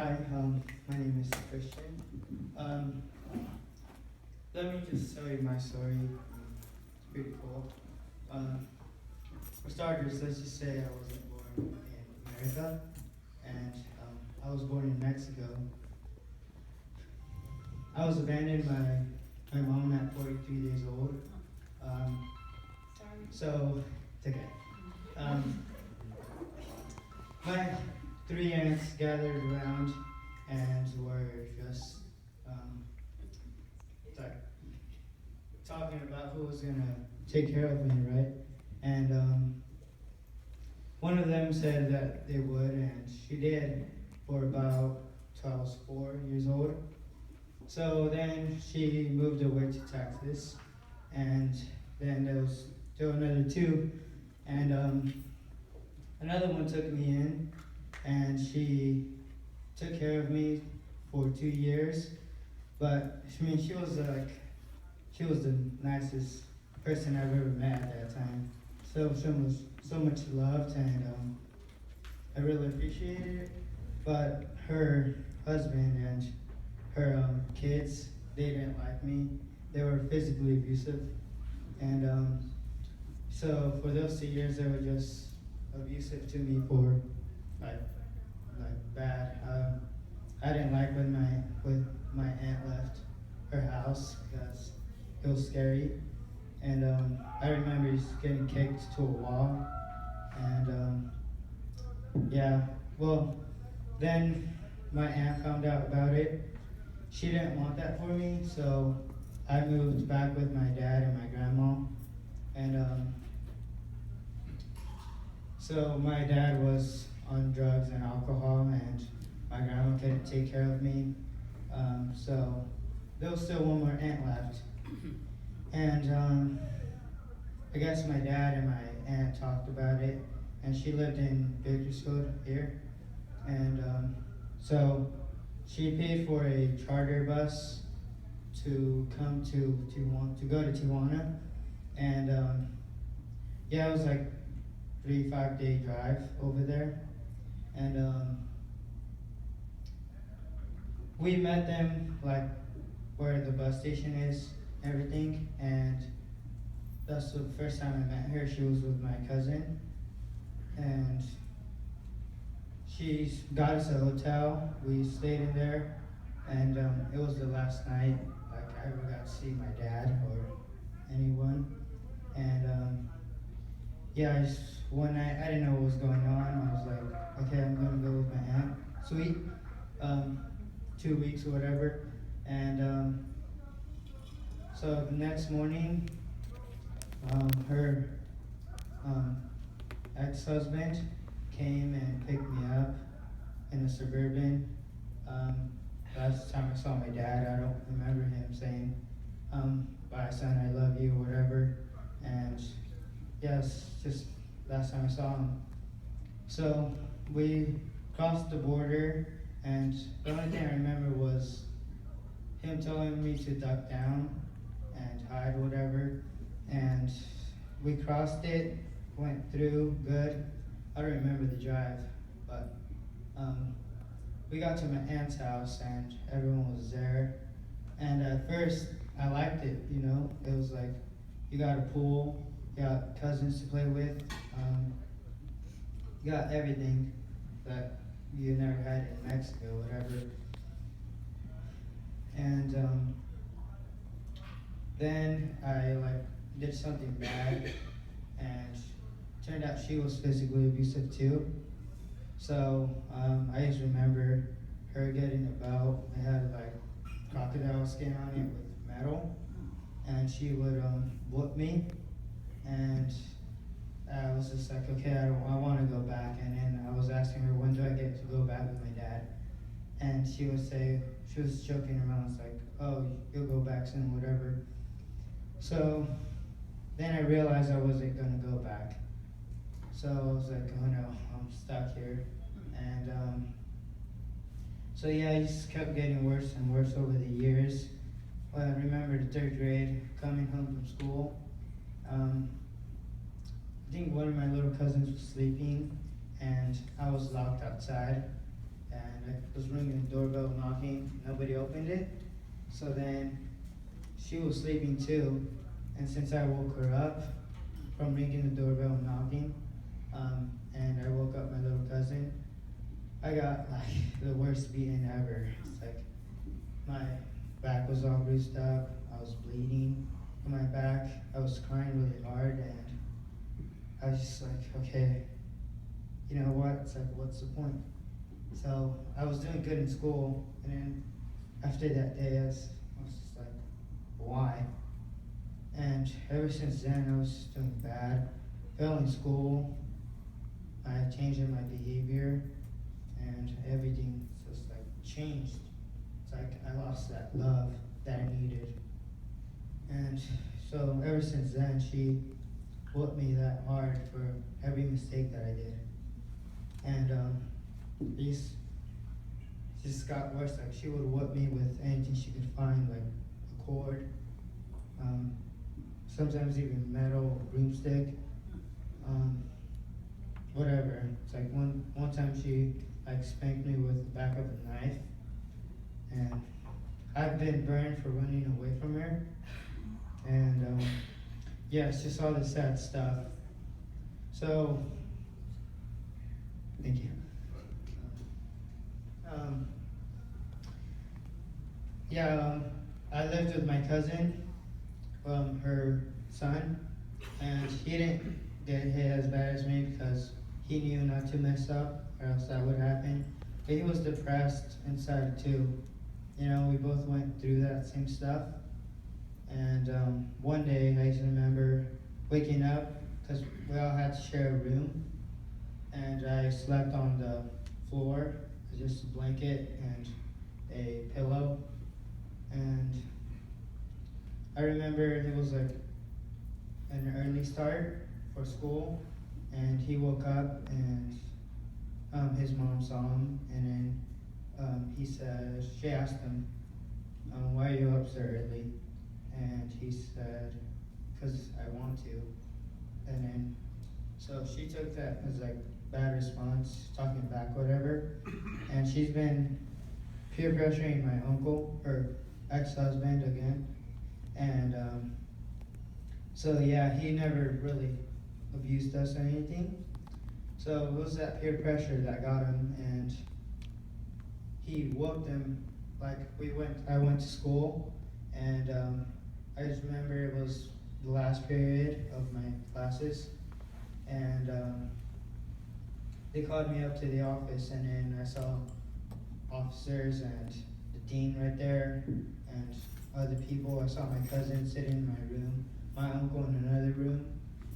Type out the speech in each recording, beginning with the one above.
Hi, my name is Christian. Um, Let me just tell you my story. It's pretty cool. Um, for starters, let's just say I wasn't born in America, and I was born in Mexico. I was abandoned by my mom at 43 days old. Um, so, it's okay. Um, my three aunts gathered around and were just um, sorry, talking about who was gonna take care of me, right? And one of them said that they would, and she did for about till I was 4 years old. So then she moved away to Texas, and then there was still another two, and another one took me in, and she took care of me for 2 years. But I mean, she was the nicest person I've ever met at that time. So much loved, and I really appreciated it. But her husband and her kids, they didn't like me. They were physically abusive, and so for those 2 years, they were just abusive to me for like bad. I didn't like when my aunt left her house because it was scary, and I remember just getting kicked to a wall, and yeah, well, then my aunt found out about it. She didn't want that for me, so I moved back with my dad and my grandma, and so my dad was on drugs and alcohol, and my grandma couldn't take care of me. So there was still one more aunt left, and I guess my dad and my aunt talked about it, and she lived in Bakersfield here, and so she paid for a charter bus to come to Tijuana, to go to Tijuana, and yeah, it was like 3 5 day drive over there, and we met them like where the bus station is, everything, and that's the first time I met her. She was with my cousin, and she got us a hotel. We stayed in there, and it was the last night like I ever got to see my dad or anyone. And yeah, one night I didn't know what was going on. I was like, okay, I'm gonna go with my aunt. Sweet, 2 weeks or whatever. And so the next morning, her um, ex-husband came and picked me up in a Suburban. Um, last time I saw my dad, I don't remember him saying, "Bye, son, I love you," or whatever. And yes, just last time I saw him. So we crossed the border, and the only thing I remember was him telling me to duck down and hide, whatever. And we crossed it, went through, good. I don't remember the drive, but we got to my aunt's house and everyone was there. And at first, I liked it, you know. It was like, you got a pool, you got cousins to play with, you got everything that you never had in Mexico, whatever. And then I like did something bad, and turned out she was physically abusive too. So I just remember her getting a belt. It had like crocodile skin on it with metal, and she would whoop me, and I was just like, okay, I want to go back. And then I was asking her, when do I get to go back with my dad? And she would say, she was joking around, it's like, oh, you'll go back soon, whatever. So then I realized I wasn't gonna go back. So I was like, oh no, I'm stuck here. And so yeah, it just kept getting worse and worse over the years. Well, I remember the third grade, coming home from school. I think one of my little cousins was sleeping, and I was locked outside. and I was ringing the doorbell, knocking. Nobody opened it. So then she was sleeping too, and since I woke her up from ringing the doorbell and knocking, and I woke up my little cousin, I got like the worst beating ever. It's like my back was all bruised up. I was bleeding on my back. I was crying really hard, and I was just like, okay, you know what? It's like, what's the point? So I was doing good in school, and then after that day, I was just like, why? And ever since then, I was just doing bad. Failing school, I changed in my behavior, and everything just like changed. It's like I lost that love that I needed. And so ever since then, she whooped me that hard for every mistake that I did. And these just got worse. Like she would whoop me with anything she could find, like a cord, sometimes even metal, broomstick, whatever. It's like one time she like spanked me with the back of a knife, and I've been burned for running away from her. And yeah, it's just all this sad stuff. So, thank you. Yeah, I lived with my cousin, her son, and he didn't get hit as bad as me because he knew not to mess up or else that would happen. But he was depressed inside too. You know, we both went through that same stuff. And one day I just remember waking up because we all had to share a room, and I slept on the floor, just a blanket and a pillow. And I remember it was like an early start for school, and he woke up and his mom saw him, and then she asked him, why are you up so early? And he said, because I want to. And then, so she took that as like bad response, talking back, whatever. And she's been peer pressuring my uncle, her ex-husband again. And so yeah, he never really abused us or anything. So it was that peer pressure that got him, and he whooped him. Like I went to school, and I just remember it was the last period of my classes, and they called me up to the office, and then I saw officers and the dean right there, and other people. I saw my cousin sitting in my room, my uncle in another room.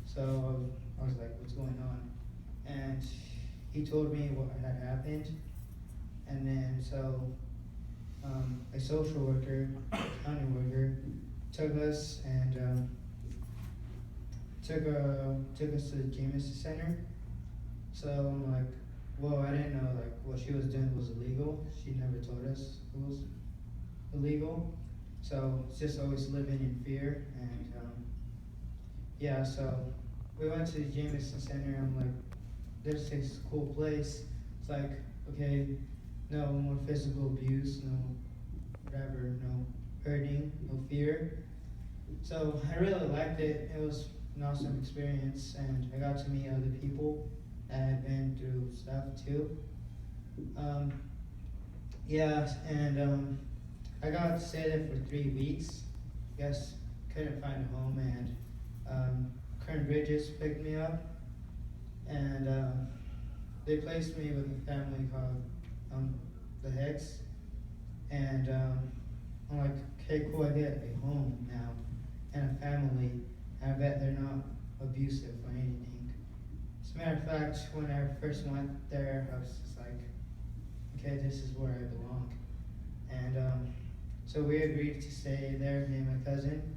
So I was like, what's going on? And he told me what had happened, and then so a social worker, county worker, took us and took us to the Jameson Center. So I'm like, well, I didn't know like what she was doing was illegal. She never told us it was illegal. So it's just always living in fear. And yeah, so we went to the Jameson Center. I'm like, this is a cool place. It's like, okay, no more physical abuse, no whatever, no hurting, no fear. So I really liked it. It was an awesome experience, and I got to meet other people that had been through stuff too. Yeah, and I got to stay there for 3 weeks. Guess couldn't find a home, and Kern Bridges picked me up, and they placed me with a family called the Hicks, and I'm like, okay, cool, I get a home now and a family, and I bet they're not abusive or anything. As a matter of fact, when I first went there, I was just like, okay, this is where I belong. And so we agreed to stay there, me and my cousin,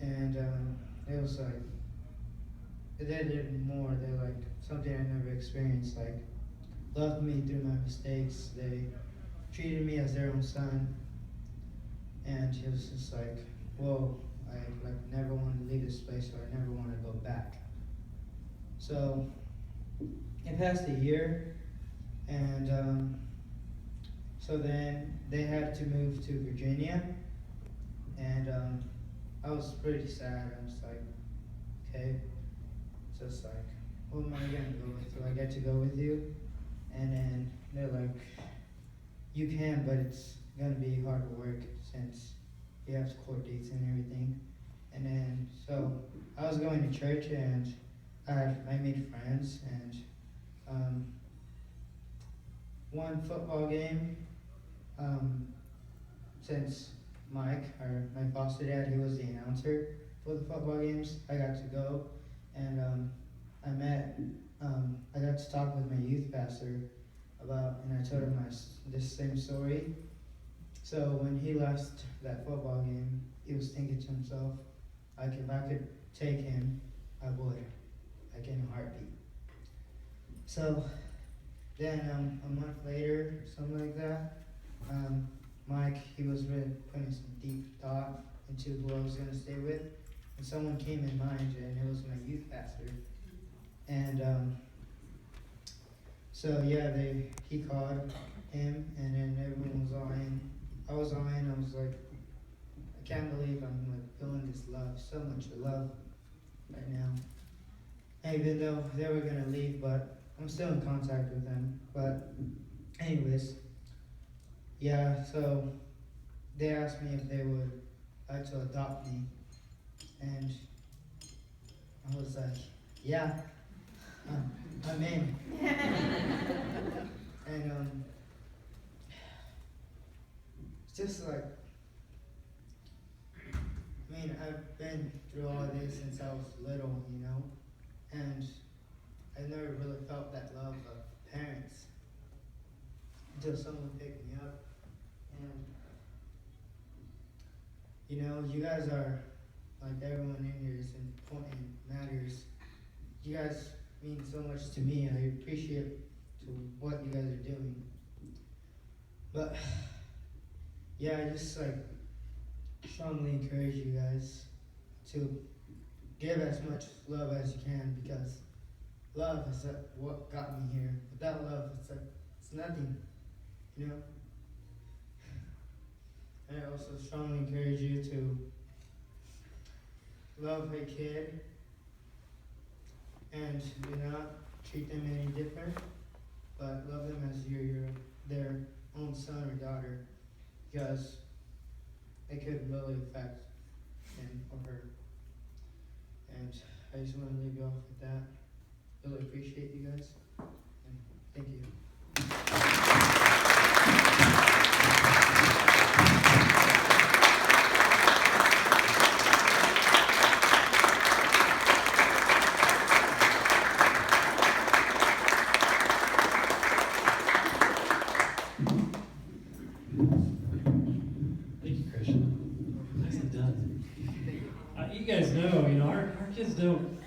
and it was like, they did more. They're like something I never experienced. Like, loved me through my mistakes. They treated me as their own son, and it was just like, whoa! I like never wanted to leave this place, or I never want to go back. So it passed a year, and So then they had to move to Virginia, and I was pretty sad. I was like, okay, just like, who am I gonna go with? Do I get to go with you? And then they're like, you can, but it's gonna be hard work since you have court dates and everything. And then so I was going to church, and I made friends, and one football game. Since Mike, or my foster dad, he was the announcer for the football games, I got to go, and I got to talk with my youth pastor and I told him this same story. So when he left that football game, he was thinking to himself, like, if I could take him, I would, like in a heartbeat. So then a month later, something like that, Mike, he was really putting some deep thought into who I was going to stay with, and someone came in mind, and it was my youth pastor. And so yeah, he called him, and then everyone was all in. I was all in. I was like, I can't believe I'm like feeling this love, so much love right now. Even though they were gonna leave, but I'm still in contact with them. But anyways, yeah. So they asked me if they would like to adopt me, and I was like, yeah, I'm in. And it's just like, I mean, I've been through all this since I was little, and I never really felt that love of parents until someone picked me up. And you guys are, like, everyone in here is important, matters. You guys mean so much to me. I appreciate what you guys are doing. But yeah, I just like strongly encourage you guys to give as much love as you can, because love is what got me here. Without love, it's nothing, And I also strongly encourage you to love a kid and do not treat them any different, but love them as their own son or daughter, because it could really affect him or her. And I just want to leave you off with that. Really appreciate you guys, and thank you. Thank you, Christian. Nicely done. You guys know, our kids don't